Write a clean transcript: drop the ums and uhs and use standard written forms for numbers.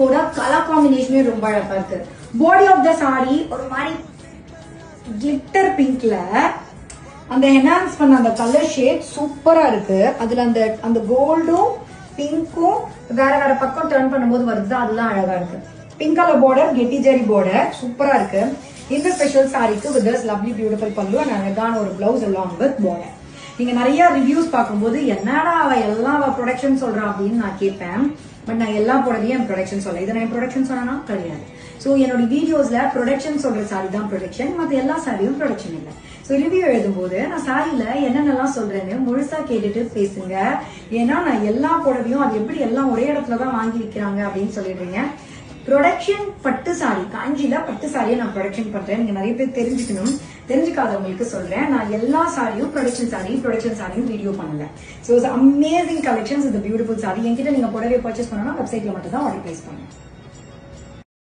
பிங்கோட colour காம்பினேஷனே ரொம்ப அழகா இருக்கு. பாடி ஆஃப் த சாரி ஒரு மாதிரி கிளிட்டர் பிங்க்ல அந்த என்ஹான்ஸ் பண்ண அந்த கலர் ஷேட் சூப்பரா இருக்கு. அதுல அந்த கோல்டும் பிங்க்கும் வேற வேற பக்கம் டர்ன் பண்ணும்போது வருது, அதெல்லாம் அழகா இருக்கு. பிங்க் கலர் பார்டர், கெட்டி ஜெரி பார்டர் சூப்பரா இருக்கு. இந்த ஸ்பெஷல் சாரிக்கு வித் திஸ் லவ்லி பியூட்டிஃபுல் பல்லு அண்ட் அழகான ஒரு பிளவுஸ் along with border. நீங்க நிறைய ரிவ்யூஸ் பார்க்கும்போது என்னடா அவ ப்ரொடக்ஷன் சொல்றா அப்படின்னு நான் கேட்பேன். பட் நான் எல்லா புடவையும் என் ப்ரொடக்ஷன் சொல்ல. இதை நான் ப்ரொடக்ஷன் சொன்னா கிடையாது. ஸோ என்னோட வீடியோஸ்ல ப்ரொடக்ஷன் சொல்ற சாரி தான் ப்ரொடக்ஷன், மற்ற எல்லா சாரியும் ப்ரொடக்ஷன் இல்லை. ஸோ ரிவ்யூ எழுதும்போது நான் சாரியில என்னென்னலாம் சொல்றேன்னு முழுசா கேட்டுட்டு பேசுங்க. ஏன்னா நான் எல்லா புடவையும் அது எப்படி எல்லாம் ஒரே இடத்துல தான் வாங்கி விற்கிறாங்க அப்படின்னு சொல்லிடுறீங்க. ப்ரொடக்ஷன் பட்டு சாரி, காஞ்சில பட்டு சாரியை நான் ப்ரொடக்ஷன் பண்றேன். நீங்க நிறைய பேர் தெரிஞ்சுக்கணும். தெரிஞ்சுக்காதவங்களுக்கு சொல்றேன், நான் எல்லா சாரியும் ப்ரொடக்ஷன் சாரியும் வீடியோ பண்ணல. ஸோ அமேசிங் கலெக்ஷன்ஸ், இந்த பியூட்டிஃபுல் சாரி என்கிட்ட நீங்க புடவை பர்ச்சேஸ் பண்ணணும் வெப்சைட்ல மட்டும் தான் ஆர்டர் பிளேஸ் பண்ணுங்க.